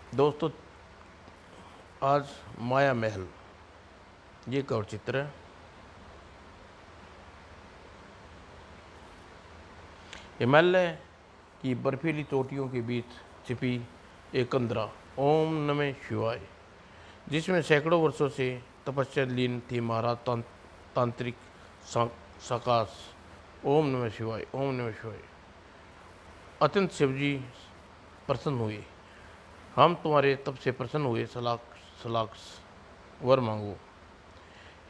दोस्तों, आज माया महल ये कवर चित्र है। हिमालय की बर्फीली चोटियों के बीच छिपी एक कंदरा ओम नमः शिवाय, जिसमें सैकड़ों वर्षों से तपस्या लीन थी महाराज तांत्रिक सकाश। ओम नमः शिवाय, ओम नमः शिवाय। अत्यंत शिवजी प्रसन्न हुए। हम तुम्हारे तप से प्रसन्न हुए, सलाख सलाख वर मांगो।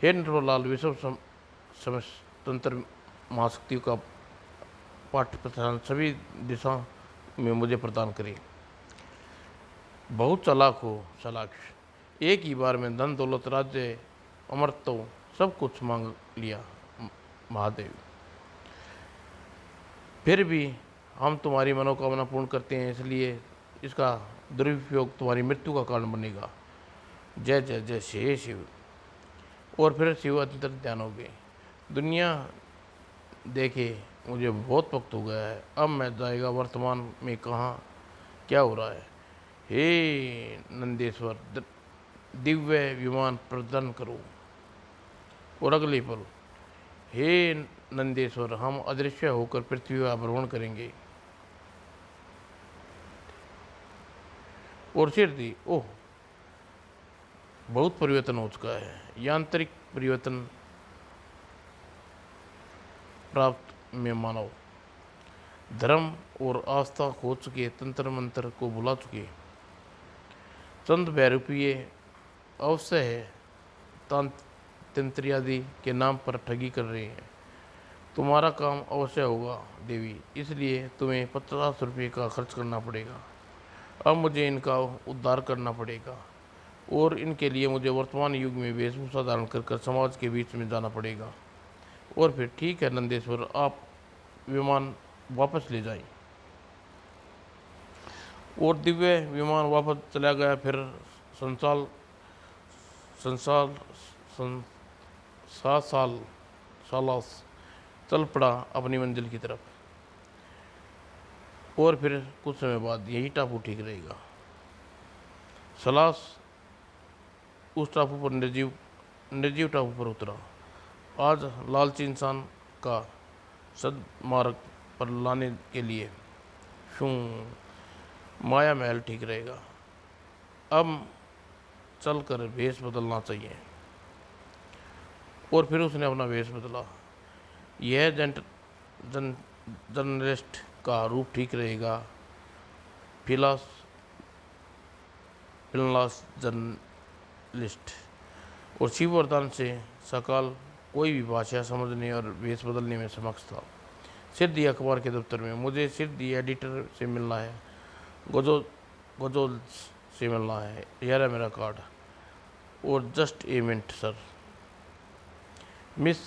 हे नटवरलाल, विश्व समस्तंत्र महाशक्ति का पाठ प्रधान सभी दिशा में मुझे प्रदान करें। बहुत चालाक हो सलाक्ष, एक ही बार में धन दौलत राज्य अमरत्व सब कुछ मांग लिया महादेव। फिर भी हम तुम्हारी मनोकामना पूर्ण करते हैं, इसलिए इसका दुरुपयोग तुम्हारी मृत्यु का कारण बनेगा। जय जय जय हे शिव। और फिर शिव अंतर ध्यान हो गए। दुनिया देखे मुझे बहुत वक्त हो गया है, अब मैं जाएगा वर्तमान में कहाँ क्या हो रहा है। हे नंदेश्वर, दिव्य विमान प्रदान करो। और अगले पल, हे नंदेश्वर, हम अदृश्य होकर पृथ्वी का भ्रमण करेंगे। और सिर दी, ओह बहुत परिवर्तन हो चुका है। यांत्रिक परिवर्तन प्राप्त में मानव धर्म और आस्था खो चुके, तंत्र मंत्र को भुला चुके, चंद बैरूपीय अवश्य है तंत्र आदि के नाम पर ठगी कर रहे हैं। तुम्हारा काम अवश्य होगा देवी, इसलिए तुम्हें 50 रुपये का खर्च करना पड़ेगा। अब मुझे इनका उद्धार करना पड़ेगा और इनके लिए मुझे वर्तमान युग में वेशभूषा धारण कर समाज के बीच में जाना पड़ेगा। और फिर ठीक है नंदेश्वर, आप विमान वापस ले जाएं। और दिव्य विमान वापस चला गया। फिर संसाल संसाल सं, 7 साल सालास चल पड़ा अपनी मंजिल की तरफ। और फिर कुछ समय बाद यही टापू ठीक रहेगा। सलास उस टापू पर निर्जीव टापू पर उतरा। आज लालची इंसान का सदमार्ग पर लाने के लिए शू माया महल ठीक रहेगा। अब चलकर वेश बदलना चाहिए। और फिर उसने अपना वेश बदला। यह जर्नलिस्ट का रूप ठीक रहेगा। फिलास फिलहास जर्नलिस्ट। और शिव वरदान से सकाल कोई भी भाषा समझने और वेश बदलने में समक्ष था। सिद्धि अखबार के दफ्तर में मुझे सिद्धि एडिटर से मिलना है, गजोल से मिलना है। यह है मेरा कार्ड। और just a minute sir, miss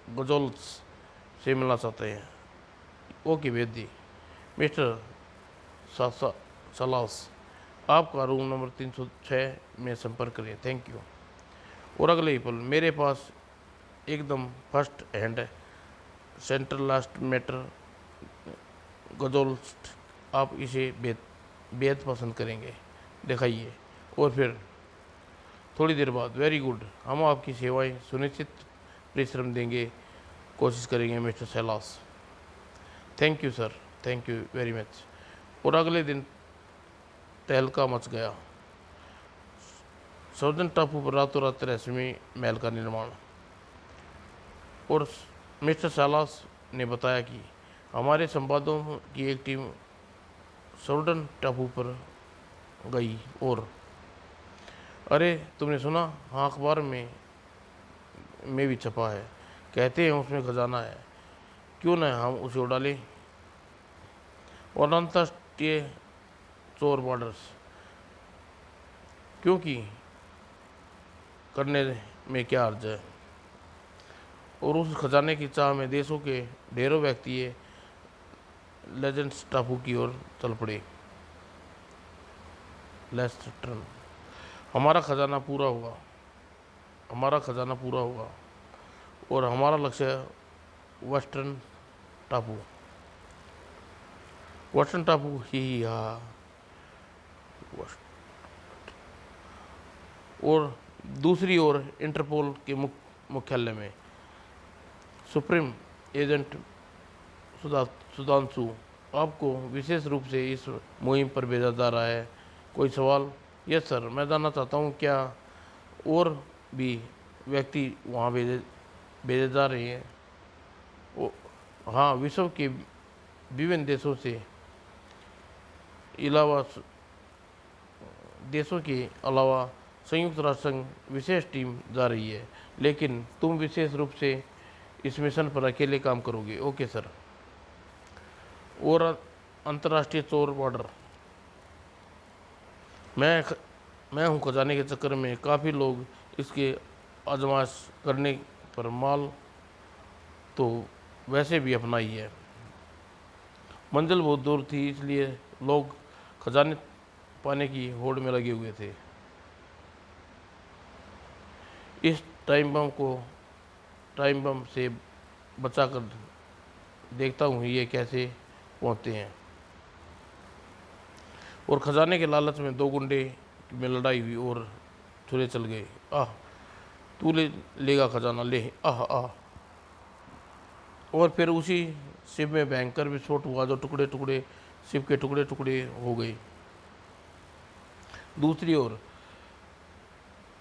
गजोल्स से मिलना चाहते हैं। ओके भेज दी। मिस्टर सलास, आपका रूम नंबर 306 में संपर्क करें। Thank you. और अगले ही पल मेरे पास एकदम first hand central last matter गजोल्स्ट, आप इसे बेहद पसंद करेंगे, दिखाइए। और फिर थोड़ी देर बाद, वेरी गुड, हम आपकी सेवाएं सुनिश्चित परिश्रम देंगे, कोशिश करेंगे mister Silas. Thank you sir, thank you very much. और अगले दिन तहलका मच गया। सौदन टापू पर रातों रात रहस्यमय महल का निर्माण। और मिस्टर सैलास ने बताया कि हमारे संवादों की एक टीम सौडन टापू पर गई। और अरे तुमने सुना, हाँ अखबार में भी छपा है, कहते हैं उसमें खजाना है, क्यों न हम उसे उड़ा लें। और अंतर्राष्ट्रीय चोर बॉर्डर्स क्योंकि करने में क्या अर्ज है। और उस खजाने की चाह में देशों के ढेरों व्यक्ति लेजेंड्स टापू की ओर चल पड़े। Let's turn. हमारा खजाना पूरा हुआ, हमारा खजाना पूरा हुआ। और हमारा लक्ष्य वेस्टर्न टापू, वेस्टर्न टापू ही। हाँ, और दूसरी ओर इंटरपोल के मुख्यालय में सुप्रीम एजेंट सुधांशु आपको विशेष रूप से इस मुहिम पर भेजा जा रहा है। कोई सवाल? यस सर, मैं जानना चाहता हूँ क्या और भी व्यक्ति वहाँ भेजे भेजे जा रहे हैं? हाँ, विश्व के विभिन्न देशों के अलावा संयुक्त राष्ट्र संघ विशेष टीम जा रही है, लेकिन तुम विशेष रूप से इस मिशन पर अकेले काम करोगे। Okay sir. और अंतर्राष्ट्रीय चोर बॉर्डर, मैं हूँ खजाने के चक्कर में काफ़ी लोग इसके आजमाइश करने पर माल तो वैसे भी अपना ही है। मंजिल बहुत दूर थी, इसलिए लोग खजाने पाने की होड़ में लगे हुए थे। इस टाइम बम से बचाकर देखता हूँ ये कैसे पहुँचते हैं। और खजाने के लालच में दो गुंडे में लड़ाई हुई और छुरे चल गए। आह, तू लेगा खजाना, ले। आह आह। और फिर उसी शिप में भयंकर विस्फोट हुआ जो शिप के टुकड़े टुकड़े हो गए। दूसरी ओर,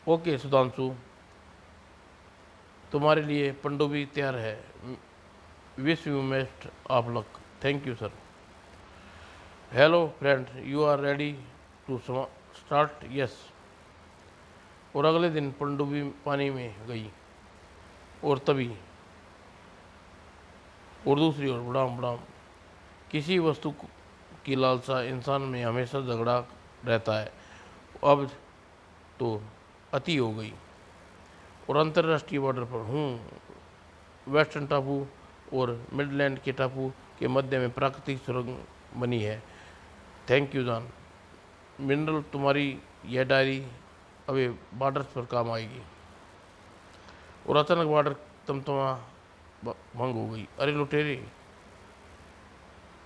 ओके सुधांशु, तुम्हारे लिए पनडुब्बी तैयार है। Wish you best of luck. Thank you sir. Hello friend, you are ready to start? Yes. और अगले दिन पनडुब्बी पानी में गई और तभी और दूसरी ओर बड़ाम बड़ाम। किसी वस्तु की लालसा इंसान में हमेशा झगड़ा रहता है। अब तो अति हो गई। और अंतर्राष्ट्रीय बॉर्डर पर हूँ, वेस्टर्न टापू और मिडलैंड के टापू के मध्य में प्राकृतिक सुरंग बनी है। Thank you John. मिनरल, तुम्हारी यह डायरी अभी बॉर्डर्स पर काम आएगी। और अचानक बॉर्डर तमतमा भंग हो गई। अरे लुटेरे,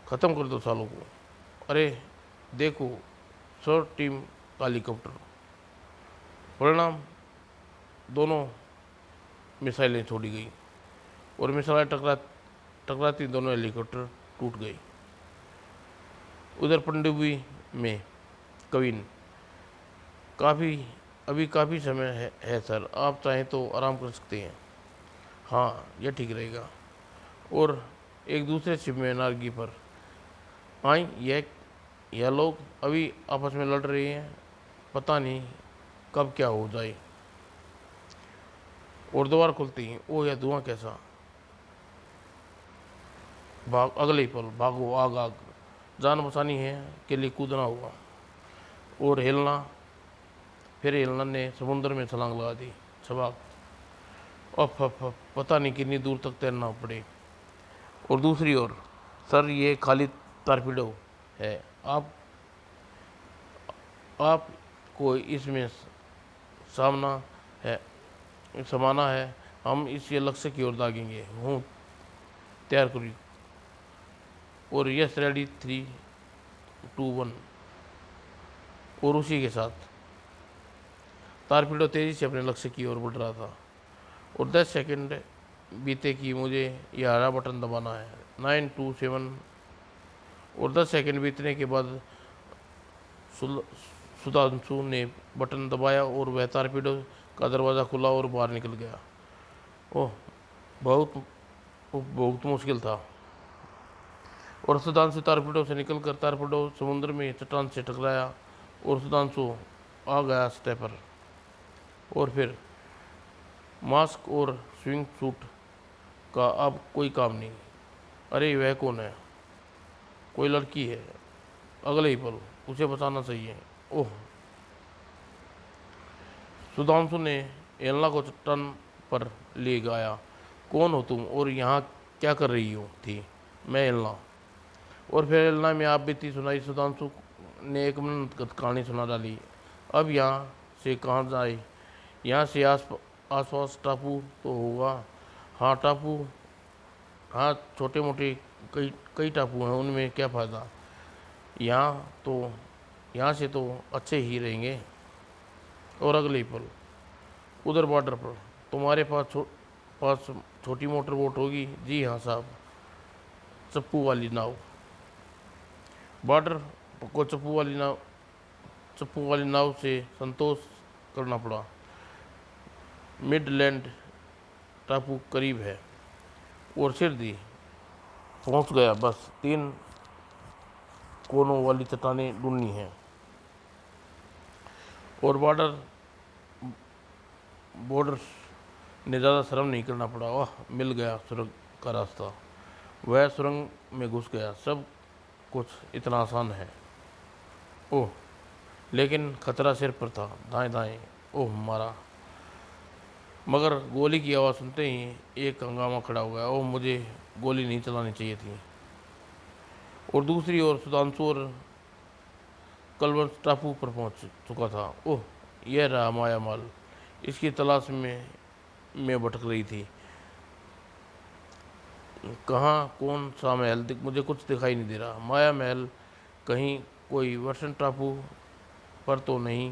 ख़त्म कर दो सालों को। अरे देखो, सर टीम का हेलीकॉप्टर। परिणाम, दोनों मिसाइलें छोड़ी गई और मिसाइलें टकराती दोनों हेलीकॉप्टर टूट गए। उधर पनडुब्बी में कविन, अभी काफ़ी समय है सर, आप चाहें तो आराम कर सकते हैं। हाँ, यह ठीक रहेगा। और एक दूसरे शिप में नारगी पर आई, यह लोग अभी आपस में लड़ रहे हैं, पता नहीं कब क्या हो जाए। और द्वार खुलती हैं, ओह यह धुआं कैसा! अगले ही पल भागो, आग आग। जान बचानी है के लिए कूदना हुआ और फिर हिलना ने समुद्र में छलांग लगा दी। छबाक! अफ, पता नहीं कितनी दूर तक तैरना पड़े। और दूसरी ओर, सर ये खाली टारपीडो है, आपको इसमें समाना है। हम इस लक्ष्य की ओर दागेंगे। हूँ तैयार करिए। और यस रेडी, 3, 2, 1। और उसी के साथ टारपीडो तेज़ी से अपने लक्ष्य की ओर बढ़ रहा था। और 10 सेकंड बीते कि मुझे यह हरा बटन दबाना है। 9, 2, 7। और 10 सेकंड बीतने के बाद सुधांशु ने बटन दबाया और वह टारपीडो का दरवाज़ा खुला और बाहर निकल गया। ओह, बहुत मुश्किल था। और सुधांशु टारपीडो से निकलकर टारपीडो समुद्र में चट्टान से टकराया और सुधांशु आ गया सतह पर। और फिर मास्क और स्विंग सूट का अब कोई काम नहीं। अरे वह कौन है? कोई लड़की है। अगले ही पल उसे बचाना चाहिए। ओह! सुधांशु ने एलना को चट्टान पर ले गया। कौन हो तुम और यहाँ क्या कर रही हो थी? मैं एलना। और फिर एलना में आप बीती सुनाई। सुधांशु ने 1 मिनट कहानी सुना डाली। अब यहाँ से कहाँ जाए? यहाँ से आसपास टापू तो होगा। हाँ टापू, हाँ छोटे मोटे कई टापू हैं, उनमें क्या फ़ायदा। यहाँ तो यहाँ से तो अच्छे ही रहेंगे। और अगले ही पल उधर बॉर्डर पर, तुम्हारे पास छोटी मोटर बोट होगी? जी हाँ साहब, चप्पू वाली नाव। बॉर्डर को चप्पू वाली नाव से संतोष करना पड़ा। मिडलैंड टापू करीब है। और सिर दी पहुंच गया, बस 3 कोनों वाली चट्टानें ढूंढनी है। और बॉर्डर ने ज़्यादा श्रम नहीं करना पड़ा। वाह, मिल गया सुरंग का रास्ता। वह सुरंग में घुस गया। सब कुछ इतना आसान है। ओह, लेकिन खतरा सिर पर था। दाएं दाएं, ओह मारा। मगर गोली की आवाज़ सुनते ही एक हंगामा खड़ा हो गया। ओह, मुझे गोली नहीं चलानी चाहिए थी। और दूसरी ओर सुधांशु और कलवंश टापू पर पहुंच चुका था। ओह, यह रहा माया माल। इसकी तलाश में मैं भटक रही थी। कहाँ कौन सा महल मुझे कुछ दिखाई नहीं दे रहा। माया महल कहीं कोई वर्षन टापू पर तो नहीं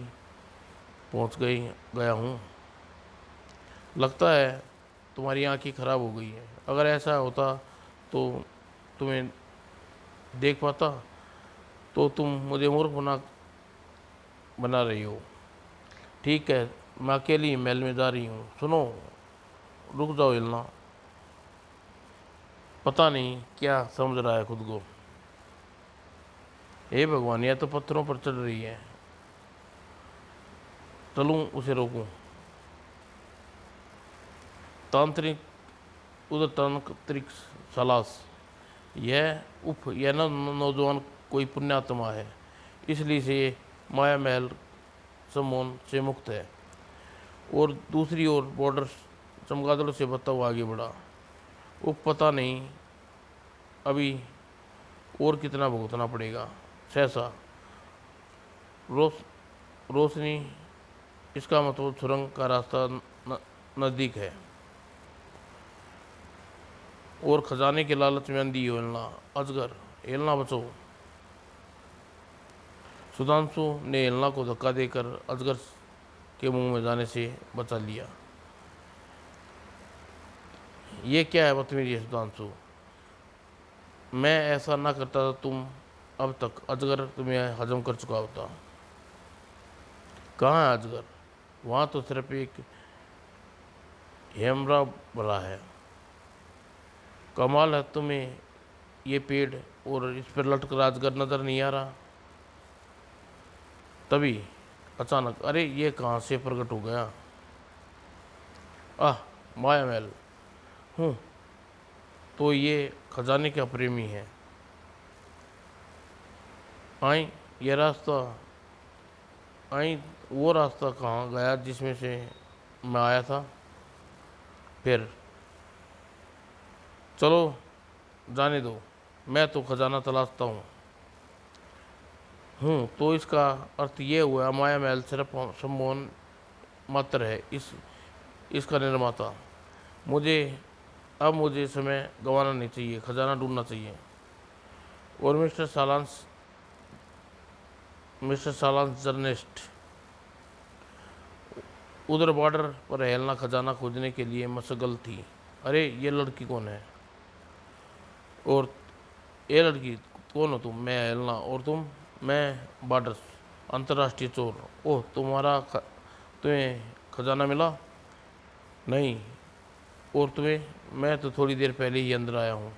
गया हूँ। लगता है तुम्हारी आंखें खराब हो गई हैं। अगर ऐसा होता तो तुम्हें देख पाता। तो तुम मुझे मूर्ख बना रही हो। ठीक है, मैं अकेली महल में जा रही हूँ। सुनो, रुक जाओ हिलना। पता नहीं क्या समझ रहा है खुद को। हे भगवान, यह तो पत्थरों पर चढ़ रही है। चलूं उसे रोकूं? तांत्रिक उधर तांत्रिक सलास। यह नौजवान कोई पुण्यात्मा है, इसलिए से माया महल सम्मोहन से मुक्त है। और दूसरी ओर बॉर्डर चमगादड़ों से बता हुआ आगे बढ़ा। वो पता नहीं अभी और कितना भुगतना पड़ेगा। सहसा रोश रोशनी, इसका मतलब सुरंग का रास्ता नज़दीक है। और खजाने के लालच में अंधी हिलना। अजगर, हिलना बचो। सुधांशु ने हिलना को धक्का देकर अजगर के मुंह में जाने से बचा लिया। ये क्या है बदतमीजी है सुधांशु? मैं ऐसा ना करता तो तुम अब तक अजगर तुम्हें हजम कर चुका होता। कहाँ है अजगर? वहाँ तो सिर्फ एक हेमरा भरा है। कमाल है, तुम्हें ये पेड़ और इस पर लटकर अजगर नजर नहीं आ रहा। तभी अचानक, अरे ये कहाँ से प्रकट हो गया? आह, माया महल हूँ तो ये खजाने का प्रेमी है। आई ये रास्ता आई वो रास्ता कहाँ गया जिसमें से मैं आया था? फिर चलो जाने दो, मैं तो खजाना तलाशता तो इसका अर्थ ये हुआ माया महल सिर्फ सम्मोहन मात्र है। इसका निर्माता मुझे समय गंवाना नहीं चाहिए, खजाना ढूंढना चाहिए। और मिस्टर सालांस जर्नेस्ट उधर बॉर्डर पर हेलना खजाना खोजने के लिए मशगल थी। अरे ये लड़की कौन है? और ये लड़की कौन हो तुम? मैं हेलना। और तुम? मैं बॉर्डर अंतर्राष्ट्रीय चोर। ओह, तुम्हें खजाना मिला? नहीं। और तुम्हें? मैं तो थोड़ी देर पहले ही अंदर आया हूँ।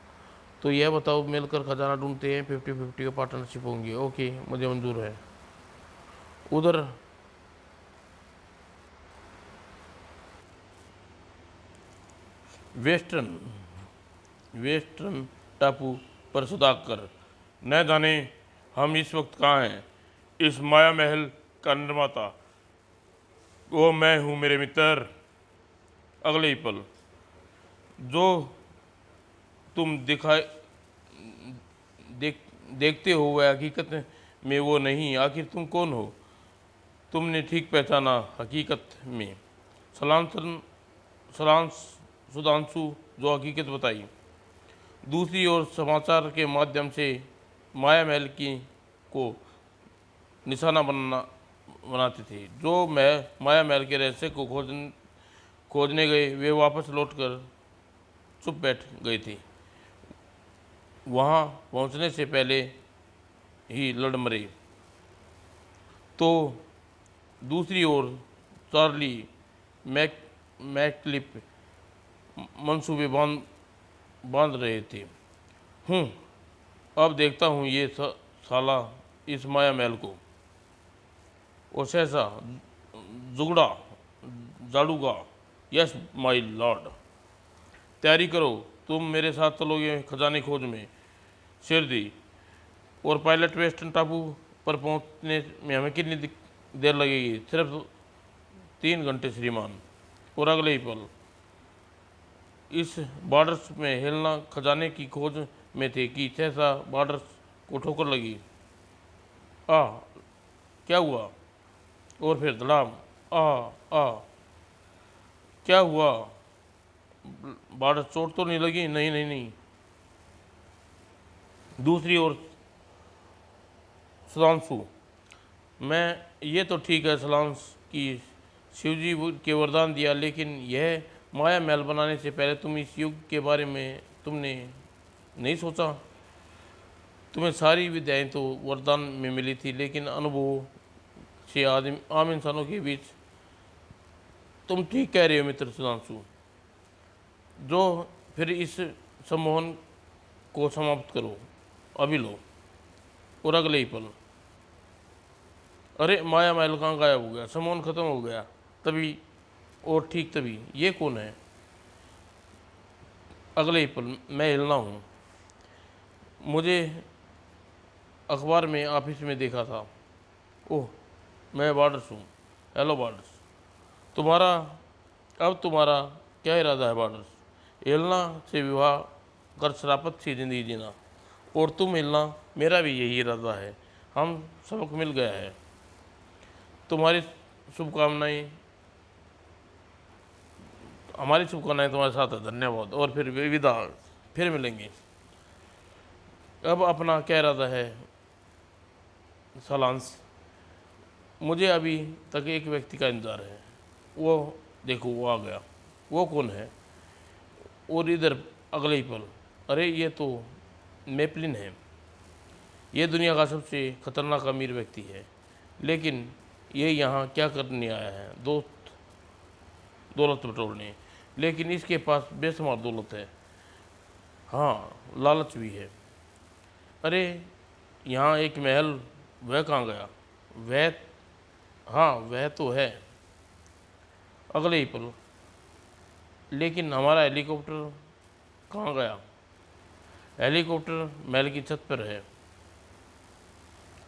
तो यह बताओ, मिलकर खजाना ढूंढते हैं, 50-50 का पार्टनरशिप होंगे। ओके, मुझे मंजूर है। उधर वेस्टर्न वेस्टर्न टापू पर सुधाकर, न जाने हम इस वक्त कहाँ हैं। इस माया महल का निर्माता वो मैं हूँ मेरे मित्र। अगले ही पल, जो तुम देख देखते हो वह हकीकत में वो नहीं। आखिर तुम कौन हो? तुमने ठीक पहचाना, हकीकत में सलांसन सलांस सुधांशु जो हकीकत बताई। दूसरी ओर समाचार के माध्यम से माया महल की को निशाना बनाते थे। जो मैं माया महल के रहस्य को खोजने गए वे वापस लौटकर चुप बैठ गए थे। वहाँ पहुँचने से पहले ही लड़ मरे। तो दूसरी ओर चार्ली मैकलिप मंसूबे बांध रहे थे। अब देखता हूँ ये साला इस माया महल को। और सहसा जुगड़ा जाड़ूगा। Yes my lord. तैयारी करो, तुम मेरे साथ चलोगे खजाने खोज में। शेर दी। और पायलट वेस्टर्न टापू पर पहुंचने में हमें कितनी देर लगेगी? सिर्फ 3 घंटे श्रीमान। और अगले ही पल इस बॉर्डर्स में हिलना खजाने की खोज में थे कि सहसा बॉर्डर्स को ठोकर लगी। क्या हुआ? और फिर धड़ाम। क्या हुआ? बॉर्डर चोट तो नहीं लगी? नहीं नहीं नहीं। दूसरी ओर सलांसु। मैं ये तो ठीक है सलांस की शिवजी के वरदान दिया, लेकिन यह माया महल बनाने से पहले तुम इस युग के बारे में तुमने नहीं सोचा? तुम्हें सारी विद्याएं तो वरदान में मिली थी, लेकिन अनुभव से आम इंसानों के बीच। तुम ठीक कह रहे हो मित्र सुधांशु। जो फिर इस सम्मोहन को समाप्त करो अभी लो। और अगले ही पल अरे माया महल कहाँ गायब हो गया? सम्मोहन खत्म हो गया तभी। और ठीक तभी ये कौन है? अगले ही पल मैं हिलना हूँ। मुझे अखबार में ऑफिस में देखा था। ओह मैं बॉर्डर्स हूँ। Hello borders. तुम्हारा क्या इरादा है बॉर्डर्स? हिलना से विवाह कर शराफत सी जिंदगी जीना। और तुम हिलना, मेरा भी यही इरादा है। हम सबक मिल गया है। तुम्हारी शुभकामनाएं हमारी शुभकामनाएं तुम्हारे साथ है। धन्यवाद। और फिर विदा। फिर मिलेंगे। अब अपना क्या इरादा है सलांस? मुझे अभी तक एक व्यक्ति का इंतज़ार है। वो देखो वो आ गया। वो कौन है? और इधर अगले ही पल अरे ये तो मेपलिन है। ये दुनिया का सबसे खतरनाक अमीर व्यक्ति है, लेकिन ये यहाँ क्या करने आया है? दोस्त दौलत बटोरने। लेकिन इसके पास बेशुमार दौलत है। हाँ लालच भी है। अरे यहाँ एक महल, वह कहाँ गया? वह हाँ वह तो है। अगले ही पल लेकिन हमारा हेलीकॉप्टर कहाँ गया? हेलीकॉप्टर महल की छत पर है।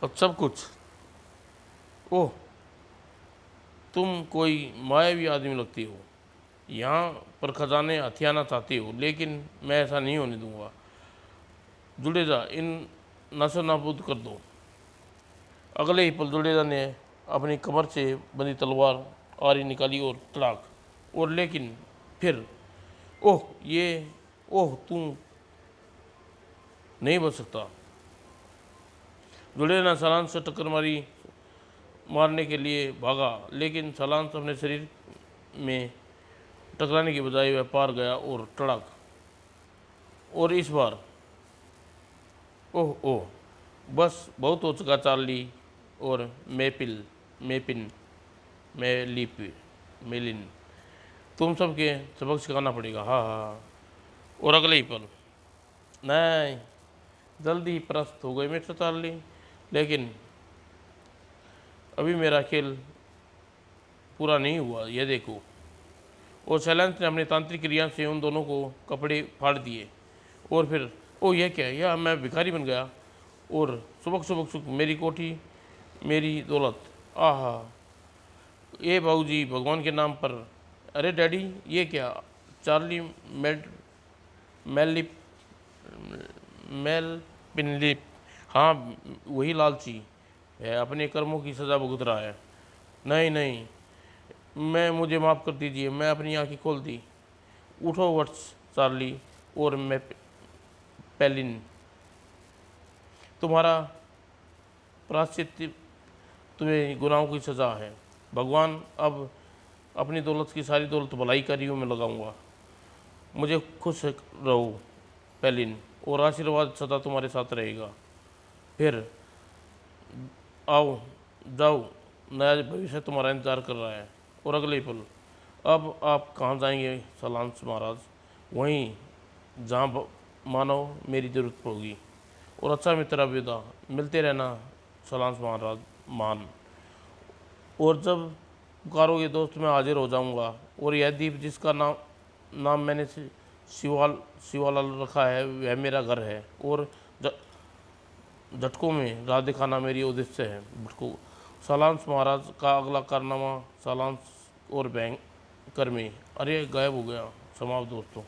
अब सब कुछ। ओह तुम कोई मायावी आदमी लगती हो। यहाँ पर खजाने हथियाना चाहती हो, लेकिन मैं ऐसा नहीं होने दूंगा। जुड़ेजा इन नशो नाबूद कर दो। अगले ही पल जुड़ेजा ने अपनी कमर से बंधी तलवार आरी निकाली और तड़ाक। और लेकिन फिर ओह तू नहीं बच सकता। जुड़ेजा ने सलांस से टक्कर मारने के लिए भागा, लेकिन सलांस अपने शरीर में टकराने की बजाय वह पार गया और तड़ाक। और इस बार ओह बस बहुत हो चुका चार्ली और मेपिन मेलिन। तुम सबके सबक सिखाना पड़ेगा। हाँ। और अगले ही पल नहीं, जल्दी ही परास्त हो गए मिस्टर चार्ली, लेकिन अभी मेरा खेल पूरा नहीं हुआ। यह देखो। और सैलेंस ने अपनी तांत्रिक क्रिया से उन दोनों को कपड़े फाड़ दिए। और फिर यह क्या है? यह मैं भिखारी बन गया। और सुबक मेरी कोठी, मेरी दौलत। आहा ये बाबूजी भगवान के नाम पर। अरे डैडी ये क्या? चार्ली मेलिप मेल पिनलिप। हाँ वही लालची है, अपने कर्मों की सज़ा भुगत रहा है। नहीं मुझे माफ़ कर दीजिए। मैं अपनी आँखें खोल दी। उठो वर्ष चार्ली और मैं पेलिन। तुम्हारा प्राश्चित तुम्हें गुनाहों की सज़ा है। भगवान, अब अपनी दौलत की सारी दौलत भलाई कार्यों में लगाऊंगा। मुझे खुश रहो पेलिन, और आशीर्वाद सदा तुम्हारे साथ रहेगा। फिर आओ, जाओ, नया भविष्य तुम्हारा इंतजार कर रहा है। और अगले पल, अब आप कहाँ जाएंगे सलांस महाराज? वहीं जहाँ मानो मेरी ज़रूरत होगी। और अच्छा मित्र अलविदा, मिलते रहना सलांस महाराज मान। और जब पुकारोगे दोस्त मैं हाजिर हो जाऊंगा। और यह द्वीप जिसका नाम मैंने शिवालाल रखा है, वह मेरा घर है। और झटकों में राह दिखाना मेरी उद्देश्य है। भटको सालांश महाराज का अगला कारनामा सालांश और बैंक कर्मी। अरे गायब हो गया। समाप्त दोस्तों।